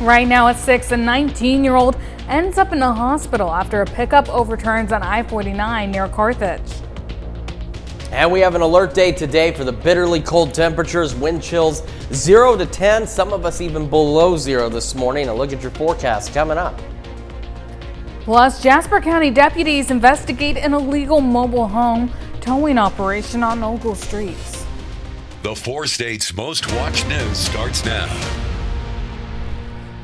Right now at 6, a 19-year-old ends up in the hospital after a pickup overturns on I-49 near Carthage. And we have an alert day today for the bitterly cold temperatures, wind chills 0 to 10, some of us even below 0 this morning. A look at your forecast coming up. Plus, Jasper County deputies investigate an illegal mobile home towing operation on local streets. The 4 states' most watched news starts now.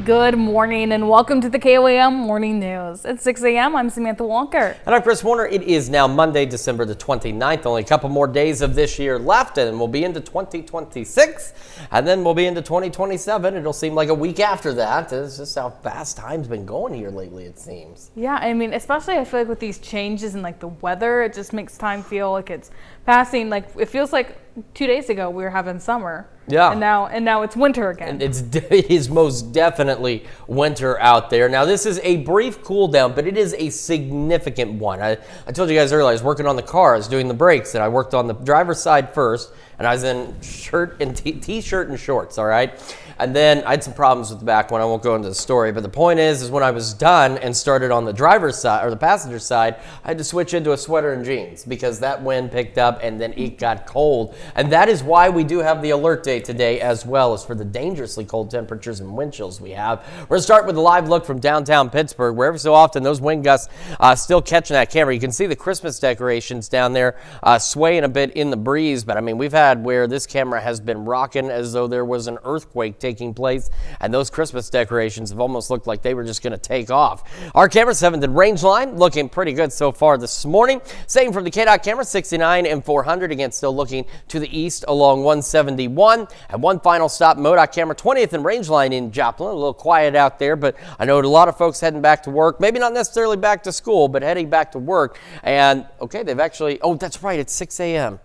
Good morning and welcome to the KOAM Morning News. At 6 a.m., I'm Samantha Walker. And I'm Chris Warner. It is now Monday, December the 29th. Only a couple more days of this year left, and we'll be into 2026, and then we'll be into 2027. It'll seem like a week after that. It's just how fast time's been going here lately, it seems. Yeah, I mean, especially I feel like with these changes in like the weather, it just makes time feel like it's passing. Like it feels like 2 days ago we were having summer. Yeah. And now it's winter again. And it is most definitely winter out there. Now, this is a brief cool down, but it is a significant one. I told you guys earlier, I was working on the car, I was doing the brakes, and I worked on the driver's side first, and I was in shirt and t-shirt and shorts, all right? And then I had some problems with the back one. I won't go into the story, but the point is when I was done and started on the driver's side or the passenger side, I had to switch into a sweater and jeans because that wind picked up and then it got cold. And that is why we do have the alert day today, as well as for the dangerously cold temperatures and wind chills we have. We're going to start with a live look from downtown Pittsburgh, where every so often those wind gusts still catching that camera. You can see the Christmas decorations down there swaying a bit in the breeze, but I mean, we've had where this camera has been rocking as though there was an earthquake taking place, and those Christmas decorations have almost looked like they were just going to take off. Our camera 7th and range line looking pretty good so far this morning. Same from the KDOT camera, 69 and 400. Again, still looking to the east along 171. And one final stop, MoDOT camera 20th and range line in Joplin. A little quiet out there, but I know a lot of folks heading back to work. Maybe not necessarily back to school, but heading back to work. And okay, they've actually, oh, that's right, it's 6 a.m.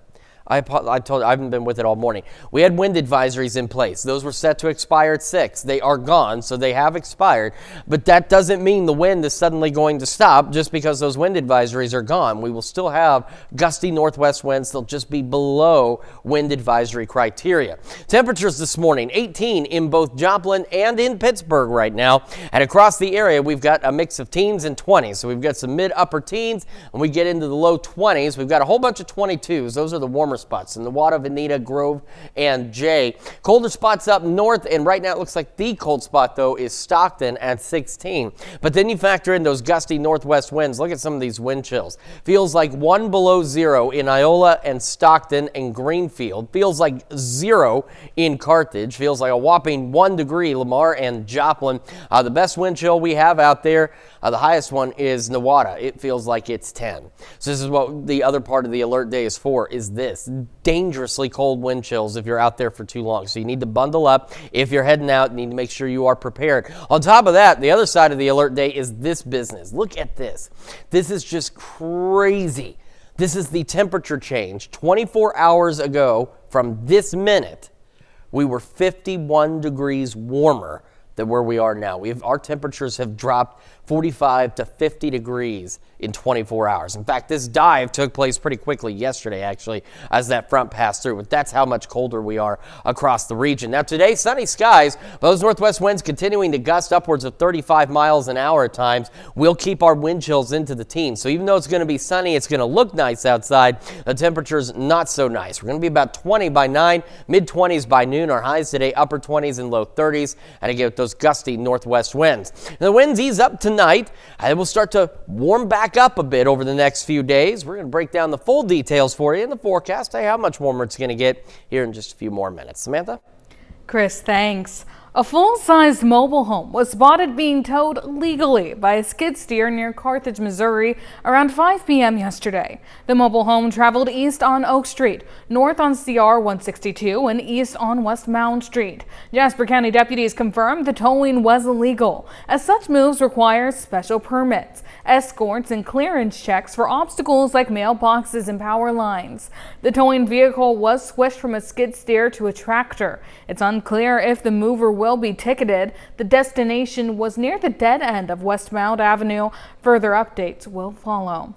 I told you, I haven't been with it all morning. We had wind advisories in place. Those were set to expire at 6. They are gone, so they have expired. But that doesn't mean the wind is suddenly going to stop just because those wind advisories are gone. We will still have gusty northwest winds. They'll just be below wind advisory criteria. Temperatures this morning, 18 in both Joplin and in Pittsburgh right now. And across the area, we've got a mix of teens and 20s. So we've got some mid-upper teens, and we get into the low 20s. We've got a whole bunch of 22s. Those are the warmer spots in the Wada, Veneta, Grove, and Jay. Colder spots up north, and right now it looks like the cold spot, though, is Stockton at 16. But then you factor in those gusty northwest winds. Look at some of these wind chills. Feels like 1 below 0 in Iola and Stockton and Greenfield. Feels like 0 in Carthage. Feels like a whopping 1 degree, Lamar and Joplin. The best wind chill we have out there, the highest one is Newada. It feels like it's 10. So this is what the other part of the alert day is for, is this. Dangerously cold wind chills if you're out there for too long. So you need to bundle up. If you're heading out, you need to make sure you are prepared. On top of that, the other side of the alert day is this business. Look at this. This is just crazy. This is the temperature change. 24 hours ago from this minute, we were 51 degrees warmer than where we are now. Our temperatures have dropped 45 to 50 degrees in 24 hours. In fact, this dive took place pretty quickly yesterday, actually, as that front passed through. But that's how much colder we are across the region. Now, today, sunny skies. Those northwest winds continuing to gust upwards of 35 miles an hour at times. We'll keep our wind chills into the teens. So even though it's going to be sunny, it's going to look nice outside. The temperature's not so nice. We're going to be about 20 by 9, mid-20s by noon. Our highs today, upper 20s and low 30s. And again, with those gusty northwest winds. And the winds ease up tonight. And we'll start to warm back up a bit over the next few days. We're going to break down the full details for you in the forecast, tell you how much warmer it's going to get here in just a few more minutes. Samantha? Chris, thanks. A full-sized mobile home was spotted being towed illegally by a skid steer near Carthage, Missouri around 5 p.m. yesterday. The mobile home traveled east on Oak Street, north on CR 162, and east on West Mound Street. Jasper County deputies confirmed the towing was illegal, as such moves require special permits, escorts, and clearance checks for obstacles like mailboxes and power lines. The towing vehicle was switched from a skid steer to a tractor. It's unclear if the mover will be ticketed. The destination was near the dead end of Westmount Avenue. Further updates will follow.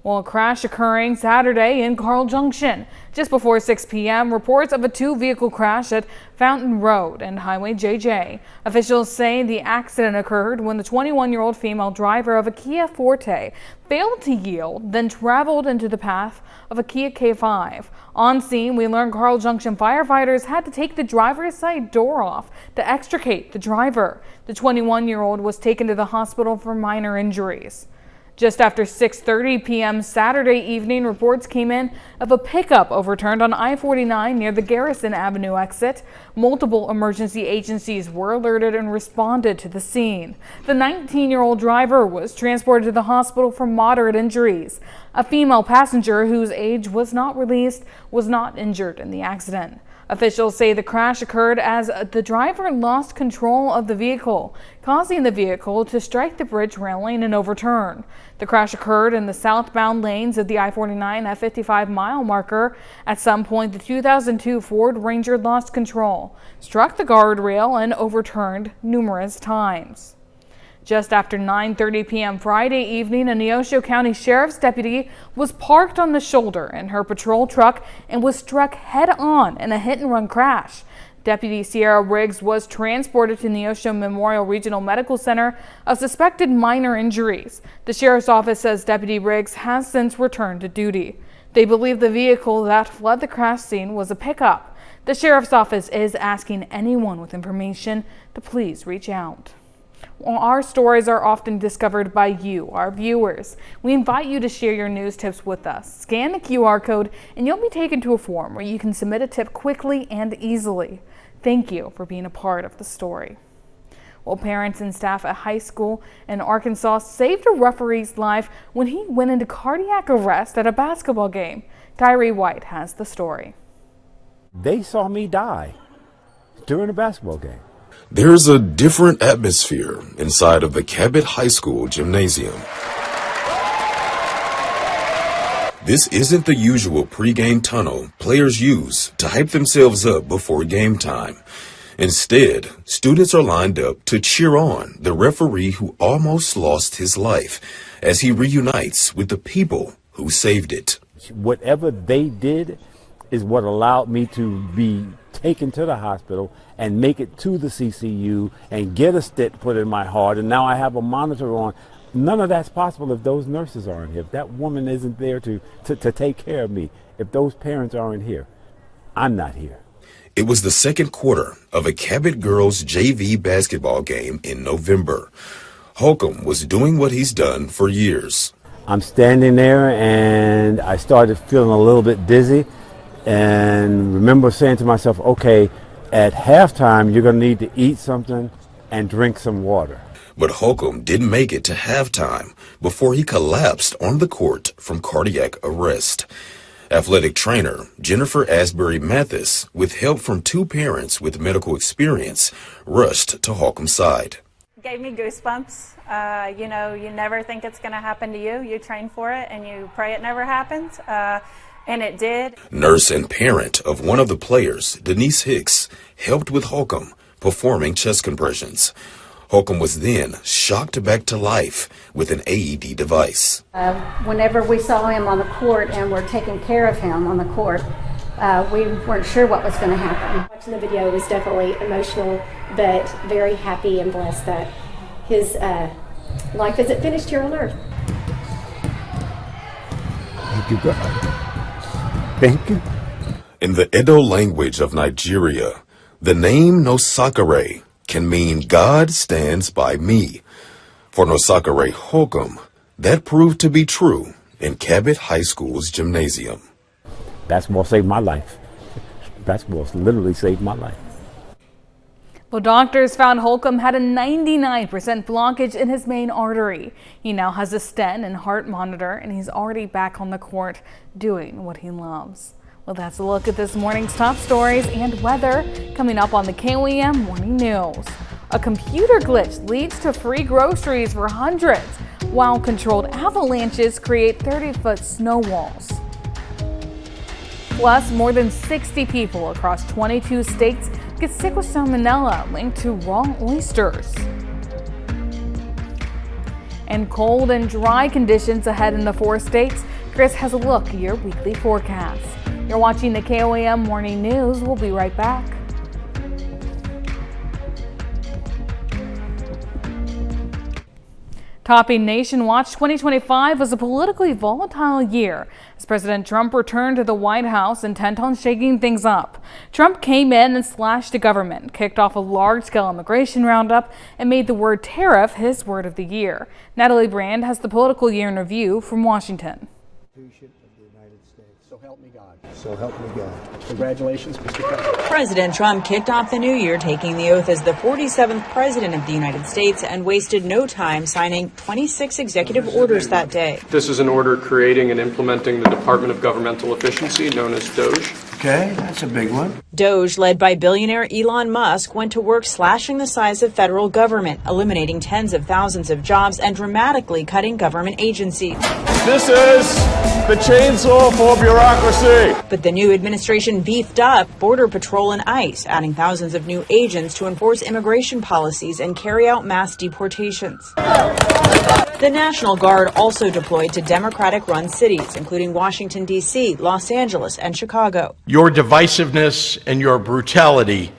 Well, a crash occurring Saturday in Carl Junction. Just before 6 p.m., reports of a two-vehicle crash at Fountain Road and Highway JJ. Officials say the accident occurred when the 21-year-old female driver of a Kia Forte failed to yield, then traveled into the path of a Kia K5. On scene, we learned Carl Junction firefighters had to take the driver's side door off to extricate the driver. The 21-year-old was taken to the hospital for minor injuries. Just after 6:30 p.m. Saturday evening, reports came in of a pickup overturned on I-49 near the Garrison Avenue exit. Multiple emergency agencies were alerted and responded to the scene. The 19-year-old driver was transported to the hospital for moderate injuries. A female passenger whose age was not released was not injured in the accident. Officials say the crash occurred as the driver lost control of the vehicle, causing the vehicle to strike the bridge railing and overturn. The crash occurred in the southbound lanes of the I-49 at 55 mile marker. At some point, the 2002 Ford Ranger lost control, struck the guardrail, and overturned numerous times. Just after 9:30 p.m. Friday evening, a Neosho County Sheriff's deputy was parked on the shoulder in her patrol truck and was struck head-on in a hit-and-run crash. Deputy Sierra Riggs was transported to Neosho Memorial Regional Medical Center of suspected minor injuries. The sheriff's office says Deputy Riggs has since returned to duty. They believe the vehicle that fled the crash scene was a pickup. The sheriff's office is asking anyone with information to please reach out. Well, our stories are often discovered by you, our viewers. We invite you to share your news tips with us. Scan the QR code and you'll be taken to a form where you can submit a tip quickly and easily. Thank you for being a part of the story. Well, parents and staff at high school in Arkansas saved a referee's life when he went into cardiac arrest at a basketball game. Tyree White has the story. They saw me die during a basketball game. There's a different atmosphere inside of the Cabot High School gymnasium. This isn't the usual pregame tunnel players use to hype themselves up before game time. Instead, students are lined up to cheer on the referee who almost lost his life as he reunites with the people who saved it. Whatever they did is what allowed me to be taken to the hospital and make it to the CCU and get a stent put in my heart, and now I have a monitor on. None of that's possible if those nurses aren't here, if that woman isn't there to take care of me, if those parents aren't here. I'm not here. It was the second quarter of a Cabot girls JV basketball game in November. Holcomb was doing what he's done for years. I'm standing there and I started feeling a little bit dizzy, and remember saying to myself, okay, at halftime, you're going to need to eat something and drink some water. But Holcomb didn't make it to halftime before he collapsed on the court from cardiac arrest. Athletic trainer Jennifer Asbury Mathis, with help from two parents with medical experience, rushed to Holcomb's side. Gave me goosebumps. You never think it's going to happen to you. You train for it and you pray it never happens. And it did. Nurse and parent of one of the players, Denise Hicks, helped with Holcomb performing chest compressions. Holcomb was then shocked back to life with an AED device. Whenever we saw him on the court and were taking care of him on the court, we weren't sure what was going to happen. Watching the video was definitely emotional, but very happy and blessed that his life isn't finished here on earth. Thank you, God. Thank you. In the Edo language of Nigeria, the name Nosakare can mean God stands by me. For Nosakare Holcomb, that proved to be true in Cabot High School's gymnasium. Basketball saved my life. Basketball literally saved my life. Well, doctors found Holcomb had a 99% blockage in his main artery. He now has a stent and heart monitor, and he's already back on the court doing what he loves. Well, that's a look at this morning's top stories and weather coming up on the KOEM Morning News. A computer glitch leads to free groceries for hundreds, while controlled avalanches create 30-foot snow walls. Plus, more than 60 people across 22 states get sick with salmonella linked to raw oysters. and cold and dry conditions ahead in the 4 states. Chris has a look at your weekly forecast. You're watching the KOAM Morning News. We'll be right back. Topping Nation Watch, 2025 was a politically volatile year as President Trump returned to the White House intent on shaking things up. Trump came in and slashed the government, kicked off a large-scale immigration roundup, and made the word tariff his word of the year. Natalie Brand has the political year in review from Washington. So help me God. So help me God. Congratulations, Mr. President. President Trump kicked off the new year taking the oath as the 47th President of the United States and wasted no time signing 26 executive orders that day. This is an order creating and implementing the Department of Governmental Efficiency, known as DOGE. Okay, that's a big one. DOGE, led by billionaire Elon Musk, went to work slashing the size of federal government, eliminating tens of thousands of jobs and dramatically cutting government agencies. This is the chainsaw for bureaucracy. But the new administration beefed up Border Patrol and ICE, adding thousands of new agents to enforce immigration policies and carry out mass deportations. The National Guard also deployed to Democratic-run cities, including Washington, D.C., Los Angeles, and Chicago. Your divisiveness and your brutality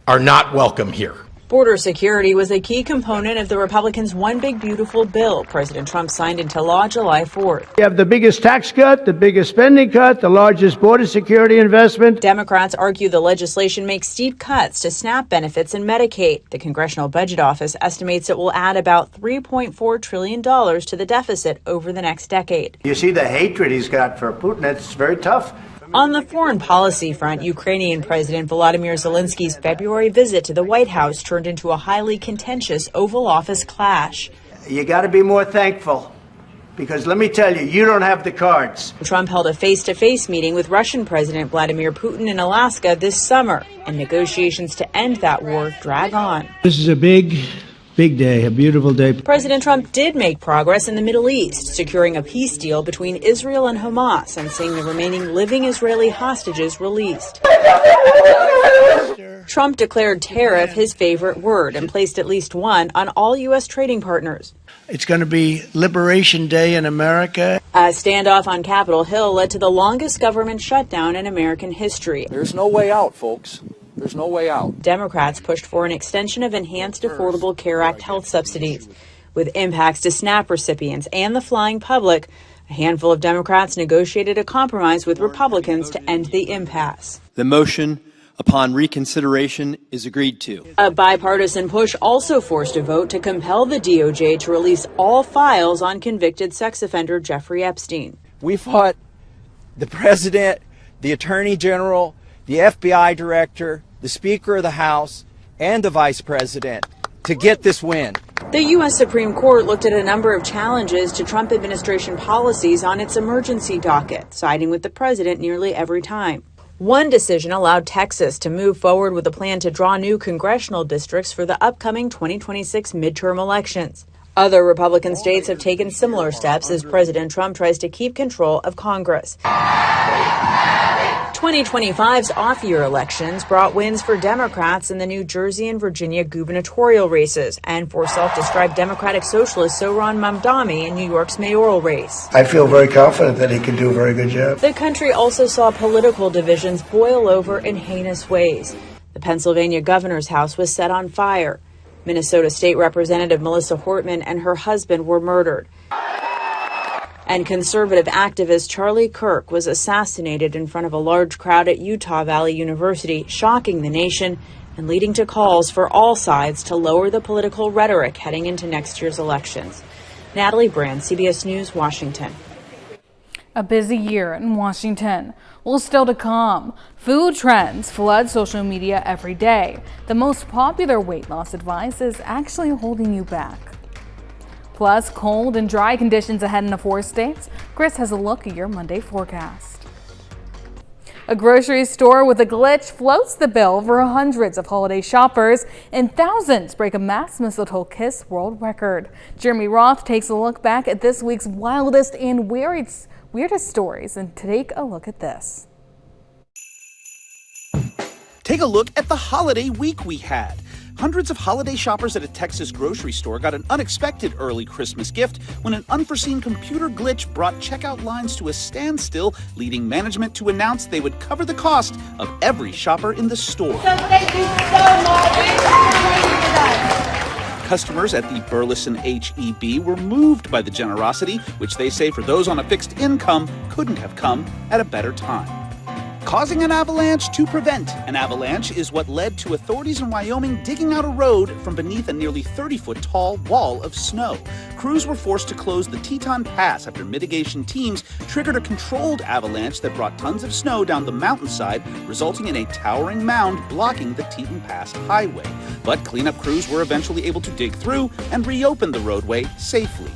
are not welcome here. Border security was a key component of the Republicans' One Big Beautiful Bill President Trump signed into law July 4th. You have the biggest tax cut, the biggest spending cut, the largest border security investment. Democrats argue the legislation makes steep cuts to SNAP benefits and Medicaid. The Congressional Budget Office estimates it will add about $3.4 trillion to the deficit over the next decade. You see the hatred he's got for Putin, it's very tough. On the foreign policy front, Ukrainian President Volodymyr Zelensky's February visit to the White House turned into a highly contentious Oval Office clash. You got to be more thankful, because let me tell you, you don't have the cards. Trump held a face-to-face meeting with Russian President Vladimir Putin in Alaska this summer, and negotiations to end that war drag on. This is a big day, a beautiful day. President Trump did make progress in the Middle East, securing a peace deal between Israel and Hamas and seeing the remaining living Israeli hostages released. Trump declared tariff his favorite word and placed at least one on all U.S. trading partners. It's going to be Liberation Day in America. A standoff on Capitol Hill led to the longest government shutdown in American history. There's no way out, folks. There's no way out. Democrats pushed for an extension of Enhanced Affordable Care Act health subsidies. With impacts to SNAP recipients and the flying public, a handful of Democrats negotiated a compromise with Republicans to end the impasse. The motion upon reconsideration is agreed to. A bipartisan push also forced a vote to compel the DOJ to release all files on convicted sex offender Jeffrey Epstein. We fought the president, the attorney general, the FBI director, the Speaker of the House, and the Vice President to get this win. The U.S. Supreme Court looked at a number of challenges to Trump administration policies on its emergency docket, siding with the president nearly every time. One decision allowed Texas to move forward with a plan to draw new congressional districts for the upcoming 2026 midterm elections. Other Republican states have taken similar steps as President Trump tries to keep control of Congress. 2025's off-year elections brought wins for Democrats in the New Jersey and Virginia gubernatorial races and for self-described Democratic Socialist Zohran Mamdani in New York's mayoral race. I feel very confident that he can do a very good job. The country also saw political divisions boil over in heinous ways. The Pennsylvania governor's house was set on fire. Minnesota State Representative Melissa Hortman and her husband were murdered. And conservative activist Charlie Kirk was assassinated in front of a large crowd at Utah Valley University, shocking the nation and leading to calls for all sides to lower the political rhetoric heading into next year's elections. Natalie Brand, CBS News, Washington. A busy year in Washington. Well, still to come. Food trends flood social media every day. The most popular weight loss advice is actually holding you back. Plus, cold and dry conditions ahead in the 4 states. Chris has a look at your Monday forecast. A grocery store with a glitch floats the bill for hundreds of holiday shoppers, and thousands break a mass mistletoe kiss world record. Jeremy Roth takes a look back at this week's wildest and weirdest stories, and take a look at this. Take a look at the holiday week we had. Hundreds of holiday shoppers at a Texas grocery store got an unexpected early Christmas gift when an unforeseen computer glitch brought checkout lines to a standstill, leading management to announce they would cover the cost of every shopper in the store. So thank you so much. Customers at the Burleson HEB were moved by the generosity, which they say for those on a fixed income couldn't have come at a better time. Causing an avalanche to prevent an avalanche is what led to authorities in Wyoming digging out a road from beneath a nearly 30-foot tall wall of snow. Crews were forced to close the Teton Pass after mitigation teams triggered a controlled avalanche that brought tons of snow down the mountainside, resulting in a towering mound blocking the Teton Pass highway. But cleanup crews were eventually able to dig through and reopen the roadway safely.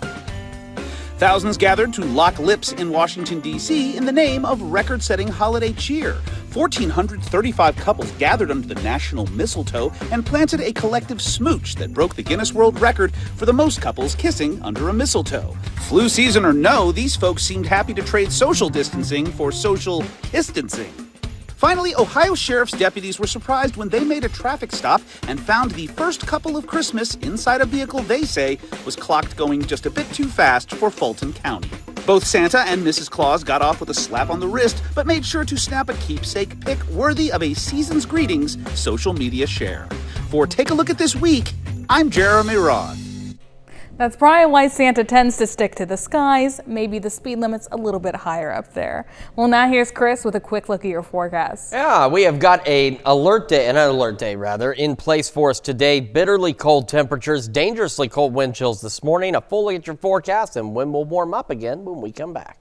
Thousands gathered to lock lips in Washington, D.C. in the name of record-setting holiday cheer. 1,435 couples gathered under the national mistletoe and planted a collective smooch that broke the Guinness World Record for the most couples kissing under a mistletoe. Flu season or no, these folks seemed happy to trade social distancing for social distancing. Finally, Ohio Sheriff's deputies were surprised when they made a traffic stop and found the first couple of Christmas inside a vehicle they say was clocked going just a bit too fast for Fulton County. Both Santa and Mrs. Claus got off with a slap on the wrist, but made sure to snap a keepsake pic worthy of a Season's Greetings social media share. For Take a Look at This Week, I'm Jeremy Roth. That's probably why Santa tends to stick to the skies. Maybe the speed limit's a little bit higher up there. Well, now here's Chris with a quick look at your forecast. Yeah, we have got an alert day in place for us today. Bitterly cold temperatures, dangerously cold wind chills this morning. A full look at your forecast and when we'll warm up again when we come back.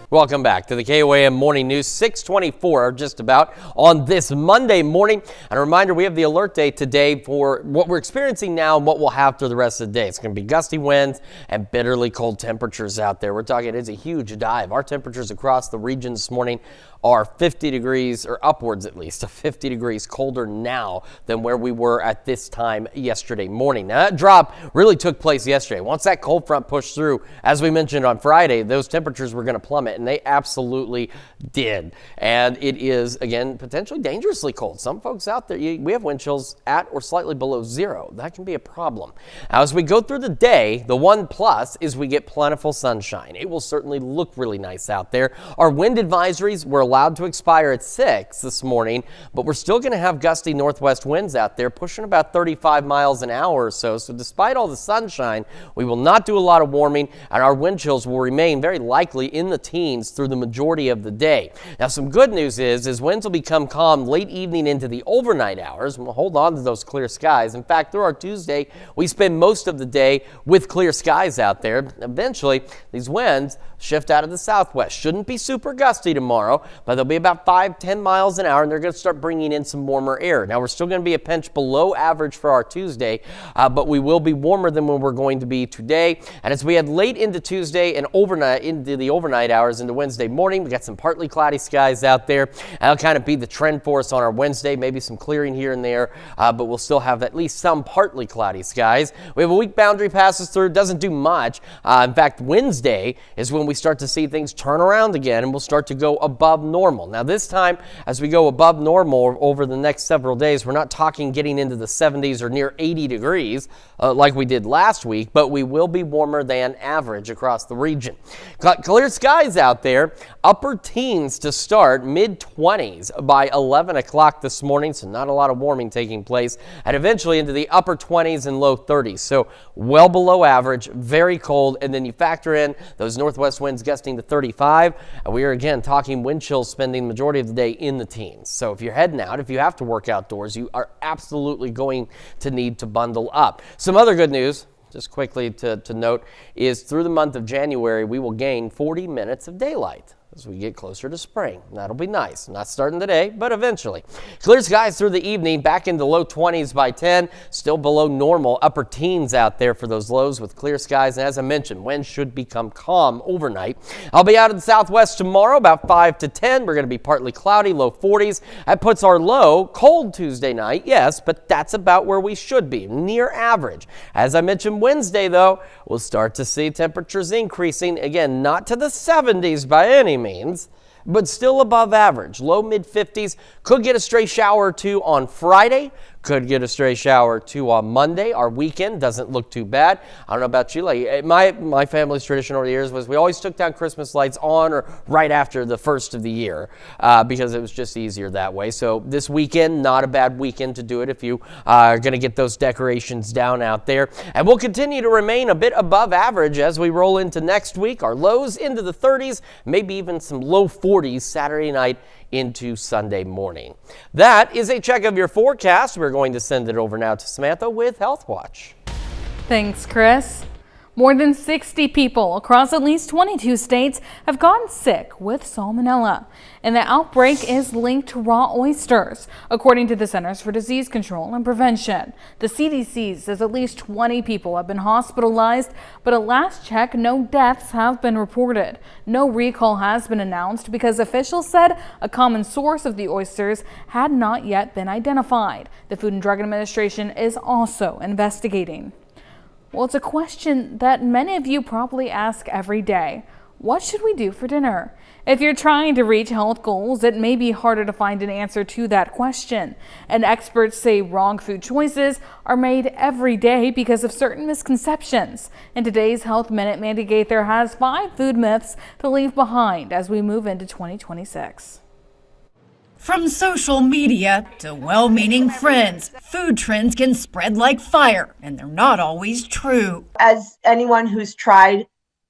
Welcome back to the KOAM Morning News, 6:24 just about on this Monday morning. And a reminder, we have the alert day today for what we're experiencing now and what we'll have through the rest of the day. It's going to be gusty winds and bitterly cold temperatures out there. We're talking, it's a huge dive. Our temperatures across the region this morning are 50 degrees, or upwards at least, of 50 degrees colder now than where we were at this time yesterday morning. Now, that drop really took place yesterday. Once that cold front pushed through, as we mentioned on Friday, those temperatures were going to plummet, and they absolutely did. And it is, again, potentially dangerously cold. Some folks out there, we have wind chills at or slightly below zero. That can be a problem. Now, as we go through the day, the one plus is we get plentiful sunshine. It will certainly look really nice out there. Our wind advisories were allowed to expire at 6 this morning, but we're still going to have gusty northwest winds out there pushing about 35 miles an hour or so. So despite all the sunshine, we will not do a lot of warming, and our wind chills will remain very likely in the teens through the majority of the day. Now, some good news is winds will become calm late evening into the overnight hours. We'll hold on to those clear skies. In fact, through our Tuesday, we spend most of the day with clear skies out there. Eventually, these winds shift out of the southwest. Shouldn't be super gusty tomorrow, but they'll be about 5-10 miles an hour, and they're going to start bringing in some warmer air. Now, we're still going to be a pinch below average for our Tuesday, but we will be warmer than when we're going to be today. And as we head late into Tuesday and overnight into the overnight hours into Wednesday morning, we got some partly cloudy skies out there. That'll kind of be the trend for us on our Wednesday, maybe some clearing here and there, but we'll still have at least some partly cloudy skies. We have a weak boundary passes through, doesn't do much. In fact, Wednesday is when we start to see things turn around again, and we'll start to go above normal. Now, this time, as we go above normal over the next several days, we're not talking getting into the 70s or near 80 degrees like we did last week, but we will be warmer than average across the region. Got clear skies out there, upper teens to start, mid-20s by 11 o'clock this morning, so not a lot of warming taking place, and eventually into the upper 20s and low 30s, so well below average, very cold, and then you factor in those northwest winds gusting to 35, and we are again talking wind chills spending the majority of the day in the teens. So if you're heading out, if you have to work outdoors, you are absolutely going to need to bundle up. Some other good news, just quickly to note, is through the month of January, we will gain 40 minutes of daylight as we get closer to spring. That'll be nice. Not starting today, but eventually. Clear skies through the evening, back into low 20s by 10, still below normal, upper teens out there for those lows with clear skies. And as I mentioned, winds should become calm overnight. I'll be out in the southwest tomorrow, about 5 to 10. We're going to be partly cloudy, low 40s. That puts our low cold Tuesday night, yes, but that's about where we should be, near average. As I mentioned, Wednesday, though, we'll start to see temperatures increasing. Again, not to the 70s by any means, but still above average. Low mid 50s. Could get a stray shower or two on Friday. Could get a stray shower or two on Monday. Our weekend doesn't look too bad. I don't know about you. Like my family's tradition over the years was we always took down Christmas lights on or right after the first of the year because it was just easier that way. So this weekend, not a bad weekend to do it if you are going to get those decorations down out there. And we'll continue to remain a bit above average as we roll into next week. Our lows into the 30s, maybe even some low 40s Saturday night into Sunday morning. That is a check of your forecast. We're going to send it over now to Samantha with Health Watch. Thanks, Chris. More than 60 people across at least 22 states have gotten sick with salmonella, and the outbreak is linked to raw oysters, according to the Centers for Disease Control and Prevention. The CDC says at least 20 people have been hospitalized, but at last check, no deaths have been reported. No recall has been announced because officials said a common source of the oysters had not yet been identified. The Food and Drug Administration is also investigating. Well, it's a question that many of you probably ask every day. What should we do for dinner? If you're trying to reach health goals, it may be harder to find an answer to that question. And experts say wrong food choices are made every day because of certain misconceptions. In today's Health Minute, Mandy Gaither has 5 food myths to leave behind as we move into 2026. From social media to well-meaning friends, food trends can spread like fire, and they're not always true. As anyone who's tried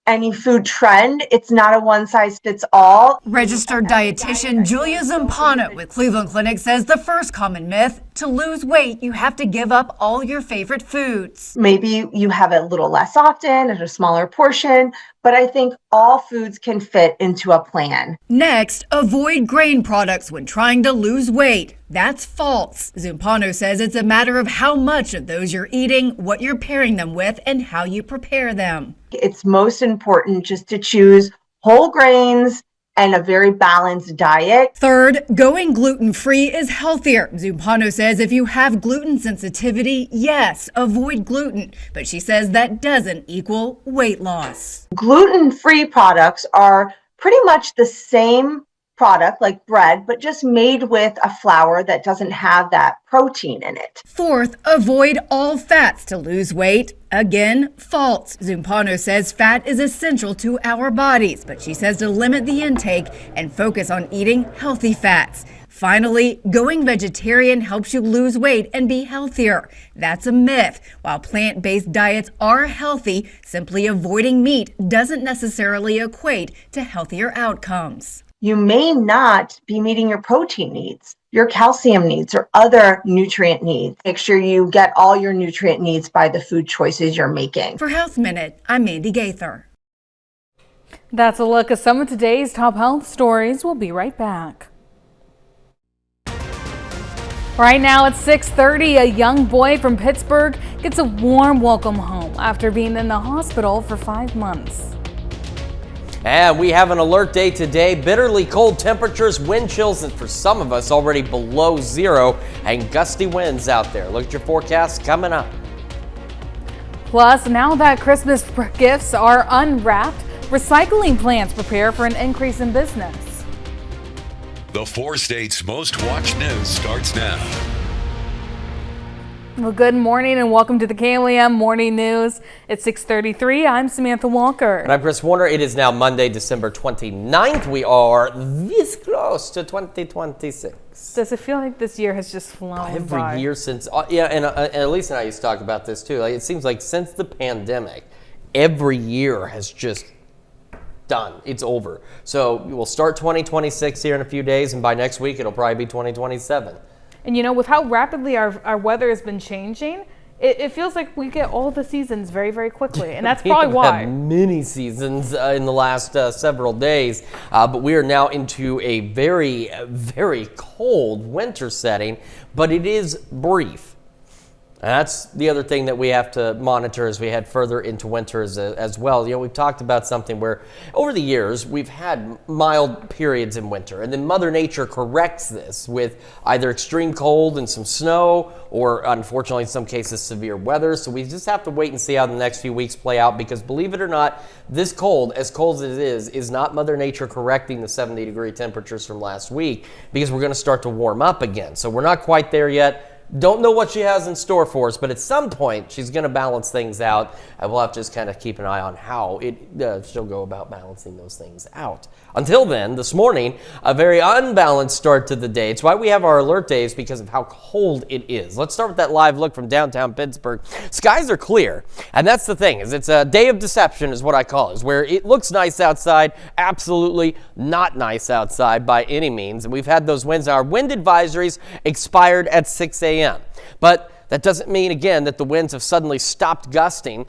any food trend, it's not a one-size-fits-all. Registered dietitian Julia Zampano with Cleveland Clinic says the first common myth, to lose weight, you have to give up all your favorite foods. Maybe you have it a little less often at a smaller portion, but I think all foods can fit into a plan. Next, avoid grain products when trying to lose weight. That's false. Zampano says it's a matter of how much of those you're eating, what you're pairing them with, and how you prepare them. It's most important just to choose whole grains and a very balanced diet. Third, going gluten-free is healthier. Zampano says if you have gluten sensitivity, yes, avoid gluten. But she says that doesn't equal weight loss. Gluten-free products are pretty much the same product like bread, but just made with a flour that doesn't have that protein in it. Fourth, avoid all fats to lose weight. Again, false. Zampano says fat is essential to our bodies, but she says to limit the intake and focus on eating healthy fats. Finally, going vegetarian helps you lose weight and be healthier. That's a myth. While plant-based diets are healthy, simply avoiding meat doesn't necessarily equate to healthier outcomes. You may not be meeting your protein needs, your calcium needs, or other nutrient needs. Make sure you get all your nutrient needs by the food choices you're making. For Health Minute, I'm Mandy Gaither. That's a look at some of today's top health stories. We'll be right back. Right now at 6:30, a young boy from Pittsburgh gets a warm welcome home after being in the hospital for 5 months. And we have an alert day today. Bitterly cold temperatures, wind chills, and for some of us already below zero, and gusty winds out there. Look at your forecast coming up. Plus, now that Christmas gifts are unwrapped, recycling plants prepare for an increase in business. The 4 states' most watched news starts now. Well, good morning and welcome to the KLEM Morning News. It's 6:33. I'm Samantha Walker. And I'm Chris Warner. It is now Monday, December 29th. We are this close to 2026. Does it feel like this year has just flown by? Every year since, and Elise and I used to talk about this too. Like, it seems like since the pandemic, every year has just done. It's over. So we'll start 2026 here in a few days, and by next week, it'll probably be 2027. And you know, with how rapidly our weather has been changing, it feels like we get all the seasons very, very quickly. And that's probably why. Many seasons in the last several days. But we are now into a very, very cold winter setting. But it is brief. And that's the other thing that we have to monitor as we head further into winter as well. You know, we've talked about something where over the years we've had mild periods in winter, and then Mother Nature corrects this with either extreme cold and some snow, or unfortunately in some cases severe weather. So we just have to wait and see how the next few weeks play out, because believe it or not, this cold, as cold as it is not Mother Nature correcting the 70-degree temperatures from last week, because we're going to start to warm up again. So we're not quite there yet. Don't know what she has in store for us, but at some point she's going to balance things out, and we'll have to just kind of keep an eye on how she'll go about balancing those things out. Until then, this morning, a very unbalanced start to the day. It's why we have our alert days, because of how cold it is. Let's start with that live look from downtown Pittsburgh. Skies are clear, and that's the thing, is it's a day of deception is what I call it, is where it looks nice outside, absolutely not nice outside by any means. And we've had those winds. Our wind advisories expired at 6 a.m. But that doesn't mean, again, that the winds have suddenly stopped gusting.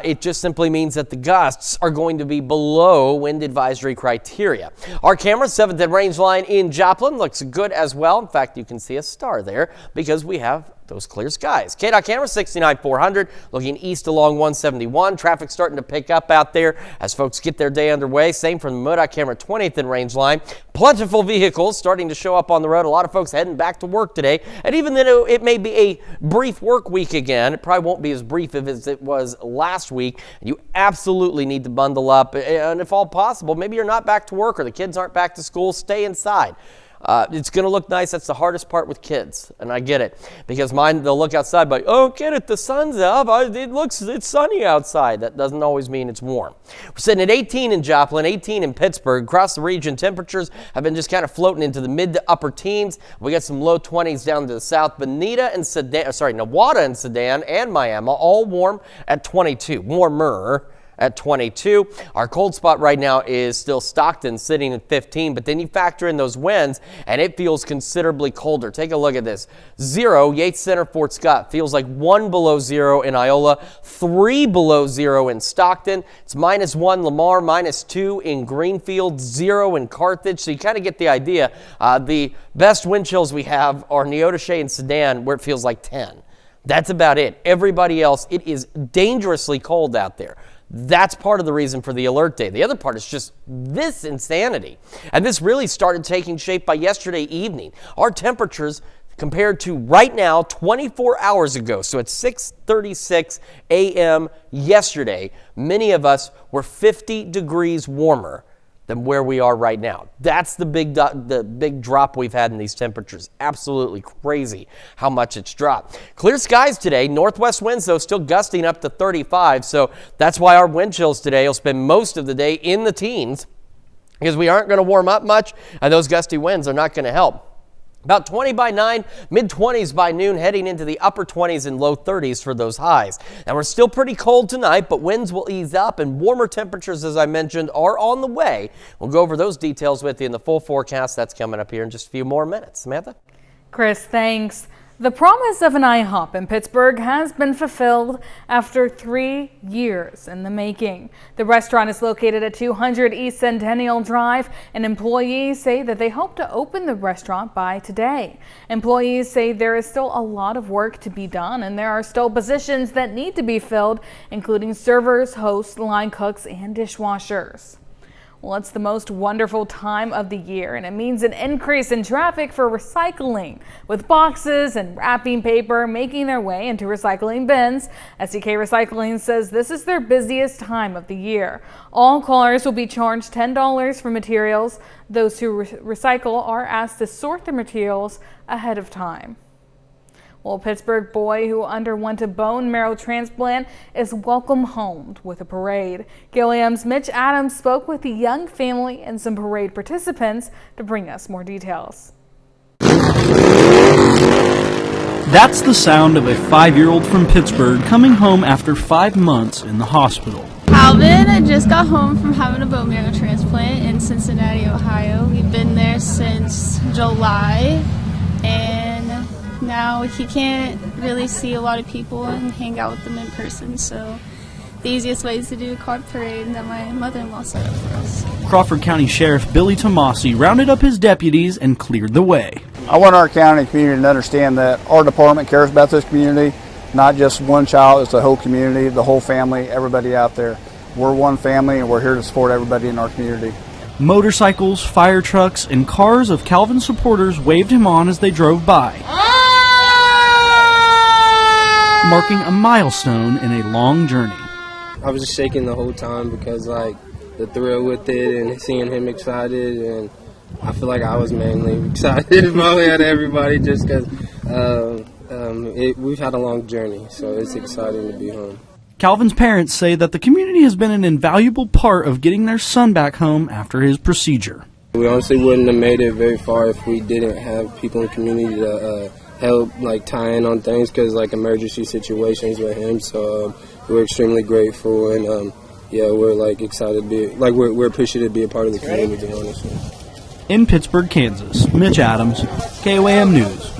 It just simply means that the gusts are going to be below wind advisory criteria. Our camera, 7th and range line in Joplin, looks good as well. In fact, you can see a star there because we have those clear skies. KDOT camera 69-400 looking east along 171. Traffic starting to pick up out there as folks get their day underway. Same from the MoDOT camera 20th and range line. Plentiful vehicles starting to show up on the road. A lot of folks heading back to work today. And even though it may be a brief work week again, it probably won't be as brief as it was last week. You absolutely need to bundle up. And if all possible, maybe you're not back to work or the kids aren't back to school, stay inside. It's going to look nice. That's the hardest part with kids, and I get it, because mine, they'll look outside, but oh, get it, the sun's up. It's sunny outside. That doesn't always mean it's warm. We're sitting at 18 in Joplin, 18 in Pittsburgh. Across the region, temperatures have been just kind of floating into the mid to upper teens. We got some low 20s down to the south. Newada and Sedan and Miami all warm at 22, warmer at 22. Our cold spot right now is still Stockton, sitting at 15, but then you factor in those winds and it feels considerably colder. Take a look at this. 0, Yates Center, Fort Scott, feels like 1 below 0 in Iola, 3 below 0 in Stockton. It's -1 Lamar, -2 in Greenfield, 0 in Carthage. So you kind of get the idea. The best wind chills we have are Neodesha and Sedan, where it feels like 10. That's about it. Everybody else, it is dangerously cold out there. That's part of the reason for the alert day. The other part is just this insanity. And this really started taking shape by yesterday evening. Our temperatures compared to right now, 24 hours ago, so at 6:36 a.m. yesterday, many of us were 50 degrees warmer than where we are right now. That's the big drop we've had in these temperatures. Absolutely crazy how much it's dropped. Clear skies today. Northwest winds, though, still gusting up to 35. So that's why our wind chills today will spend most of the day in the teens, because we aren't going to warm up much, and those gusty winds are not going to help. About 20 by 9, mid-20s by noon, heading into the upper 20s and low 30s for those highs. Now, we're still pretty cold tonight, but winds will ease up, and warmer temperatures, as I mentioned, are on the way. We'll go over those details with you in the full forecast. That's coming up here in just a few more minutes. Samantha? Chris, thanks. The promise of an IHOP in Pittsburgh has been fulfilled after 3 years in the making. The restaurant is located at 200 East Centennial Drive, and employees say that they hope to open the restaurant by today. Employees say there is still a lot of work to be done, and there are still positions that need to be filled, including servers, hosts, line cooks, and dishwashers. Well, it's the most wonderful time of the year, and it means an increase in traffic for recycling, with boxes and wrapping paper making their way into recycling bins. SDK Recycling says this is their busiest time of the year. All callers will be charged $10 for materials. Those who recycle are asked to sort their materials ahead of time. Well, a Pittsburgh boy who underwent a bone marrow transplant is welcome home with a parade. Gilliam's Mitch Adams spoke with the young family and some parade participants to bring us more details. That's the sound of a 5-year-old from Pittsburgh coming home after 5 months in the hospital. Calvin just got home from having a bone marrow transplant in Cincinnati, Ohio. We've been there since July, and now he can't really see a lot of people and hang out with them in person, so the easiest way is to do a car parade that my mother-in-law set up for us. Crawford County Sheriff Billy Tomasi rounded up his deputies and cleared the way. I want our county community to understand that our department cares about this community, not just one child, it's the whole community, the whole family, everybody out there. We're one family and we're here to support everybody in our community. Motorcycles, fire trucks, and cars of Calvin supporters waved him on as they drove by, marking a milestone in a long journey. I was just shaking the whole time because, like, the thrill with it and seeing him excited, and I feel like I was mainly excited probably out of everybody just because we've had a long journey, so it's exciting to be home. Calvin's parents say that the community has been an invaluable part of getting their son back home after his procedure. We honestly wouldn't have made it very far if we didn't have people in the community to help, like, tie in on things, because, like, emergency situations with him, so we're extremely grateful, and yeah, we're, like, excited to be, like, we're appreciative to be a part of the community, honestly. In Pittsburgh, Kansas, Mitch Adams, KOAM News.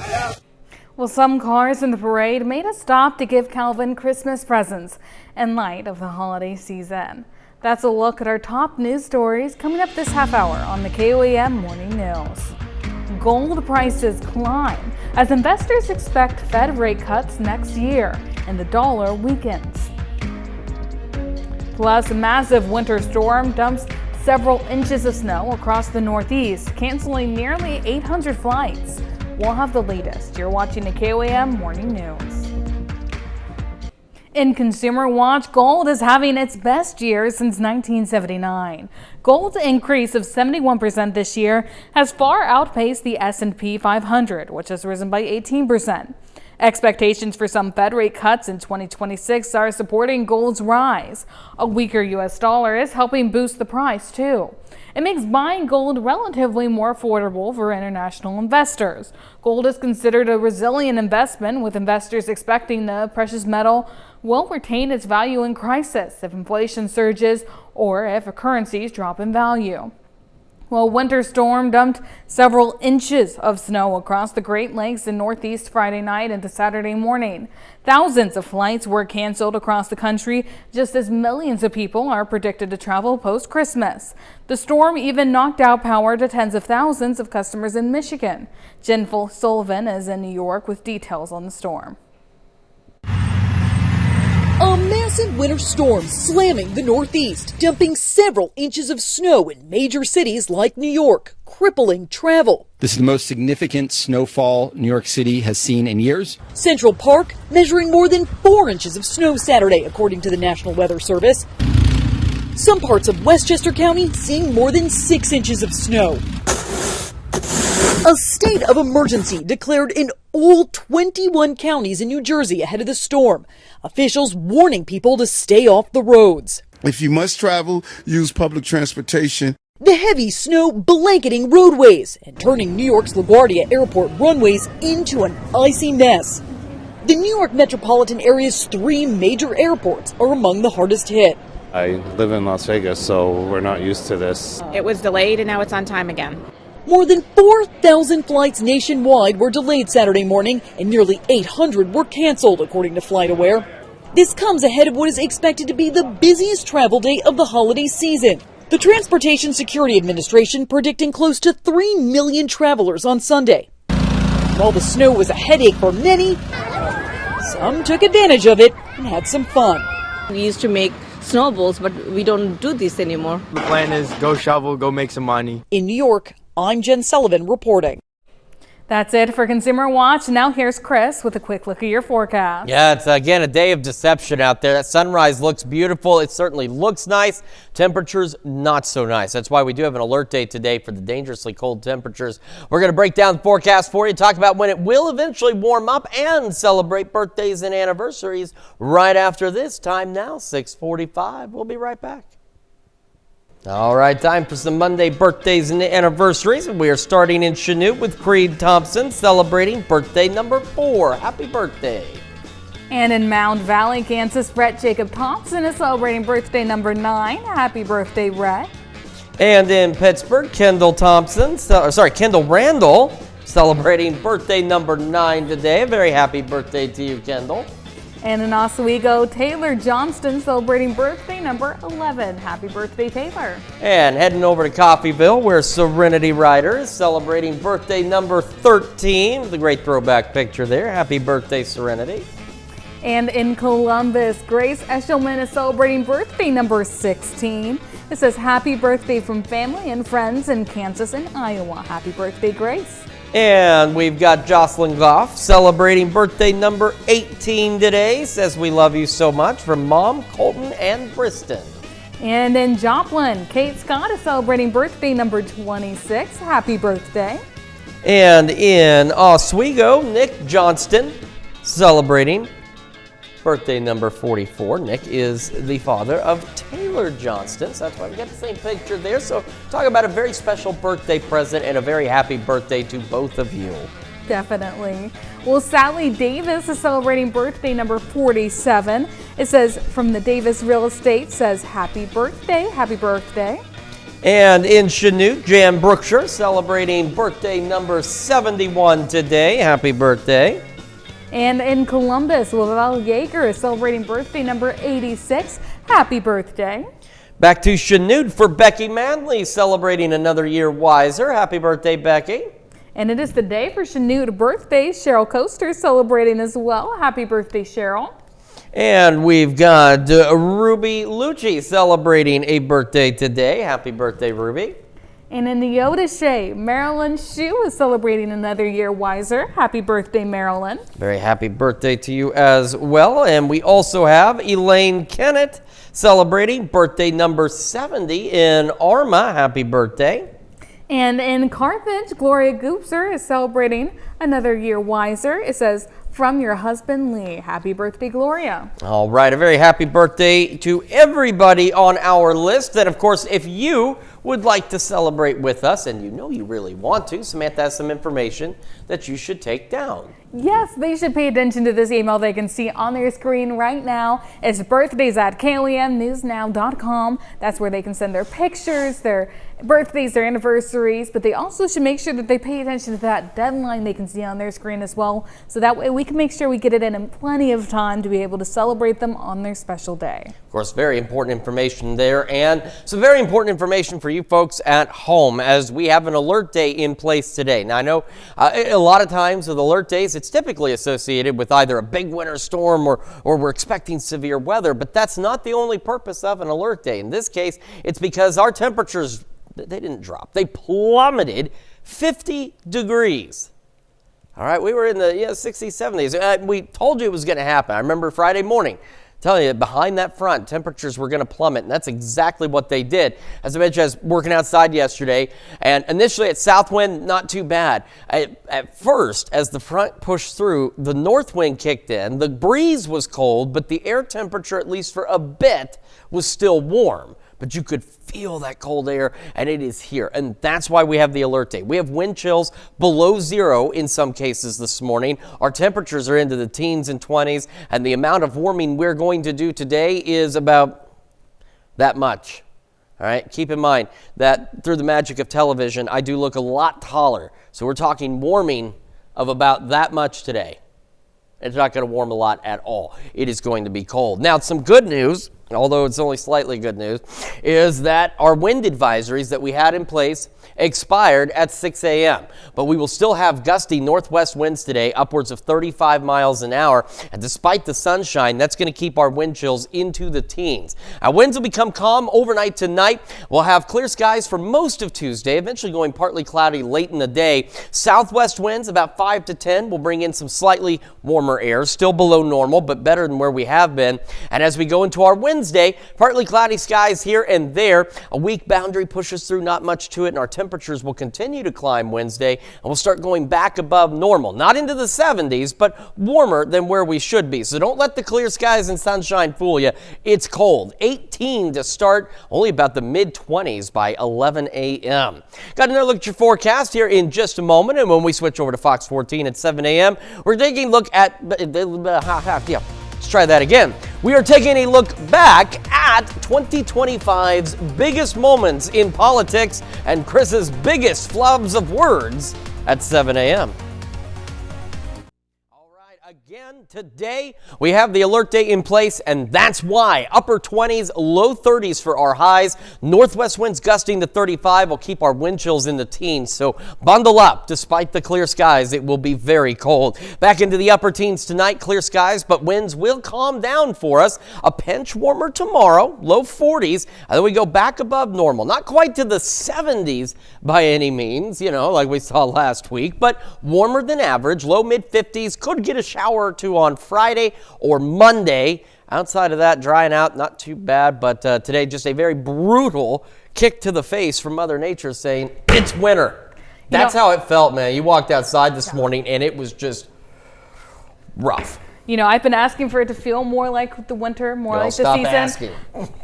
Well, some cars in the parade made a stop to give Calvin Christmas presents in light of the holiday season. That's a look at our top news stories coming up this half hour on the KOAM Morning News. Gold prices climb as investors expect Fed rate cuts next year and the dollar weakens. Plus, a massive winter storm dumps several inches of snow across the Northeast, canceling nearly 800 flights. We'll have the latest. You're watching the KOAM Morning News. In Consumer Watch, gold is having its best year since 1979. Gold's increase of 71% this year has far outpaced the S&P 500, which has risen by 18%. Expectations for some Fed rate cuts in 2026 are supporting gold's rise. A weaker U.S. dollar is helping boost the price, too. It makes buying gold relatively more affordable for international investors. Gold is considered a resilient investment, with investors expecting the precious metal will retain its value in crisis if inflation surges or if currencies drop in value. Well, a winter storm dumped several inches of snow across the Great Lakes and Northeast Friday night into Saturday morning. Thousands of flights were canceled across the country, just as millions of people are predicted to travel post-Christmas. The storm even knocked out power to tens of thousands of customers in Michigan. Jen Sullivan is in New York with details on the storm. A massive winter storm slamming the Northeast, dumping several inches of snow in major cities like New York, crippling travel. This is the most significant snowfall New York City has seen in years. Central Park measuring more than 4 inches of snow Saturday, according to the National Weather Service. Some parts of Westchester County seeing more than 6 inches of snow. A state of emergency declared in all 21 counties in New Jersey ahead of the storm. Officials warning people to stay off the roads. If you must travel, use public transportation. The heavy snow blanketing roadways and turning New York's LaGuardia Airport runways into an icy mess. The New York metropolitan area's 3 major airports are among the hardest hit. I live in Las Vegas, so we're not used to this. It was delayed and now it's on time again. More than 4,000 flights nationwide were delayed Saturday morning, and nearly 800 were canceled, according to FlightAware. This comes ahead of what is expected to be the busiest travel day of the holiday season. The Transportation Security Administration predicting close to 3 million travelers on Sunday. While the snow was a headache for many, some took advantage of it and had some fun. We used to make snowballs, but we don't do this anymore. The plan is go shovel, go make some money. In New York, I'm Jen Sullivan reporting. That's it for Consumer Watch. Now here's Chris with a quick look at your forecast. Yeah, it's again a day of deception out there. That sunrise looks beautiful. It certainly looks nice. Temperatures not so nice. That's why we do have an alert day today for the dangerously cold temperatures. We're going to break down the forecast for you, talk about when it will eventually warm up, and celebrate birthdays and anniversaries right after this. Time now, 6:45. We'll be right back. All right, time for some Monday birthdays and anniversaries. We are starting in Chanute with Creed Thompson, celebrating birthday number 4. Happy birthday. And in Mound Valley, Kansas, Brett Jacob Thompson is celebrating birthday number 9. Happy birthday, Brett. And in Pittsburgh, Kendall Randall, celebrating birthday number 9 today. A very happy birthday to you, Kendall. And in Oswego, Taylor Johnston celebrating birthday number 11. Happy birthday, Taylor. And heading over to Coffeyville, where Serenity Ryder is celebrating birthday number 13. With a great throwback picture there. Happy birthday, Serenity. And in Columbus, Grace Eshelman is celebrating birthday number 16. It says happy birthday from family and friends in Kansas and Iowa. Happy birthday, Grace. And we've got Jocelyn Goff celebrating birthday number 18 today. Says we love you so much from Mom, Colton, and Briston. And in Joplin, Kate Scott is celebrating birthday number 26. Happy birthday. And in Oswego, Nick Johnston celebrating birthday number 44. Nick is the father of Taylor Johnston, so that's why we got the same picture there. So talk about a very special birthday present and a very happy birthday to both of you. Definitely. Well, Sally Davis is celebrating birthday number 47. It says from the Davis Real Estate says happy birthday, happy birthday. And in Chanute, Jan Brookshire celebrating birthday number 71 today. Happy birthday. And in Columbus, Lavelle Yeager is celebrating birthday number 86. Happy birthday. Back to Chanute for Becky Manley celebrating another year wiser. Happy birthday, Becky. And it is the day for Chanute birthdays. Cheryl Coaster celebrating as well. Happy birthday, Cheryl. And we've got Ruby Lucci celebrating a birthday today. Happy birthday, Ruby. And in the Neodesha, Marilyn Shue is celebrating another year wiser. Happy birthday, Marilyn. Very happy birthday to you as well. And we also have Elaine Kennett celebrating birthday number 70 in Arma. Happy birthday. And in Carthage, Gloria Goopser is celebrating another year wiser. It says, from your husband, Lee. Happy birthday, Gloria. All right, a very happy birthday to everybody on our list. And of course, if you would like to celebrate with us, and you know you really want to, Samantha has some information that you should take down. Yes, they should pay attention to this email they can see on their screen right now. It's birthdays@KLEMnewsnow.com. That's where they can send their pictures, their birthdays, their anniversaries, but they also should make sure that they pay attention to that deadline they can see on their screen as well. So that way we can make sure we get it in plenty of time to be able to celebrate them on their special day. Of course, very important information there, and some very important information for you folks at home as we have an alert day in place today. Now, I know a lot of times with alert days, it's typically associated with either a big winter storm or we're expecting severe weather, but that's not the only purpose of an alert day. In this case, it's because our temperatures, they didn't drop. They plummeted 50 degrees. All right, we were in the 60s, 70s. We told you it was going to happen. I remember Friday morning telling you behind that front, temperatures were going to plummet, and that's exactly what they did. As I mentioned, I was working outside yesterday, and initially at south wind, not too bad. At first, as the front pushed through, the north wind kicked in. The breeze was cold, but the air temperature, at least for a bit, was still warm. But you could feel that cold air, and it is here. And that's why we have the alert day. We have wind chills below zero in some cases this morning. Our temperatures are into the teens and 20s, and the amount of warming we're going to do today is about that much. All right, keep in mind that through the magic of television, I do look a lot taller. So we're talking warming of about that much today. It's not going to warm a lot at all. It is going to be cold. Now, some good news, although it's only slightly good news, is that our wind advisories that we had in place expired at 6 a.m. But we will still have gusty northwest winds today, upwards of 35 miles an hour. And despite the sunshine, that's going to keep our wind chills into the teens. Our winds will become calm overnight tonight. We'll have clear skies for most of Tuesday, eventually going partly cloudy late in the day. Southwest winds about 5 to 10 will bring in some slightly warmer air, still below normal, but better than where we have been. And as we go into our Wednesday, partly cloudy skies here and there. A weak boundary pushes through, not much to it, and our temperatures will continue to climb Wednesday, and we'll start going back above normal. Not into the 70s, but warmer than where we should be. So don't let the clear skies and sunshine fool you. It's cold. 18 to start, only about the mid-20s by 11 a.m. Got another look at your forecast here in just a moment, and when we switch over to Fox 14 at 7 a.m., we're taking a look at... Let's try that again. We are taking a look back at 2025's biggest moments in politics and Chris's biggest flubs of words at 7 a.m. All right, Again, today we have the alert day in place, and that's why upper 20s, low 30s for our highs. Northwest winds gusting to 35 will keep our wind chills in the teens, so bundle up. Despite the clear skies, it will be very cold. Back into the upper teens tonight, clear skies, but winds will calm down for us. A pinch warmer tomorrow, low 40s, and then we go back above normal. Not quite to the 70s by any means, like we saw last week, but warmer than average, low mid 50s. Could get a shower or two on Friday or Monday. Outside of that, drying out, not too bad, but today just a very brutal kick to the face from Mother Nature saying, it's winter. That's how it felt, man. You walked outside this morning and it was just rough. I've been asking for it to feel more like the winter, more like the stop season. Asking.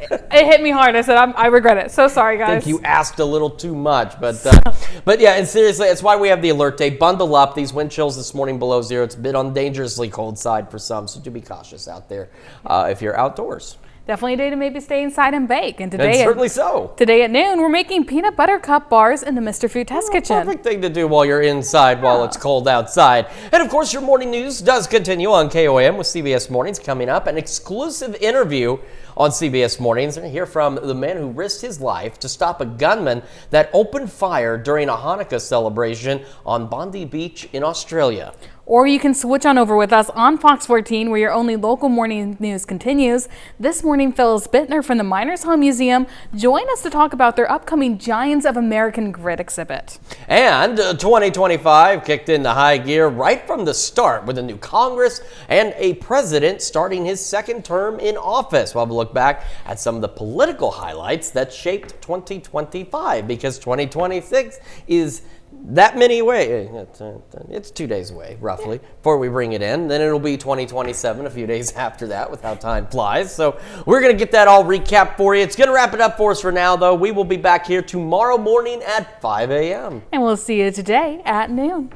It hit me hard. I said, I regret it. So sorry, guys. I think you asked a little too much, but yeah, and seriously, it's why we have the alert day. Bundle up. These wind chills this morning below zero. It's a bit on the dangerously cold side for some, so do be cautious out there if you're outdoors. Definitely a day to maybe stay inside and bake. And certainly so. Today at noon, we're making peanut butter cup bars in the Mr. Food Test Kitchen. Perfect thing to do while you're inside, while it's cold outside. And of course, your morning news does continue on KOAM with CBS Mornings coming up. An exclusive interview on CBS Mornings. We're going to hear from the man who risked his life to stop a gunman that opened fire during a Hanukkah celebration on Bondi Beach in Australia. Or you can switch on over with us on Fox 14, where your only local morning news continues. This morning, Phyllis Bittner from the Miners Home Museum joined us to talk about their upcoming Giants of American Grit exhibit. And 2025 kicked into high gear right from the start with a new Congress and a president starting his second term in office. We'll have a look back at some of the political highlights that shaped 2025, because 2026 is that many away. It's 2 days away, roughly, before we bring it in. Then it'll be 2027 a few days after that, with how time flies. So we're going to get that all recapped for you. It's going to wrap it up for us for now, though. We will be back here tomorrow morning at 5 a.m. And we'll see you today at noon.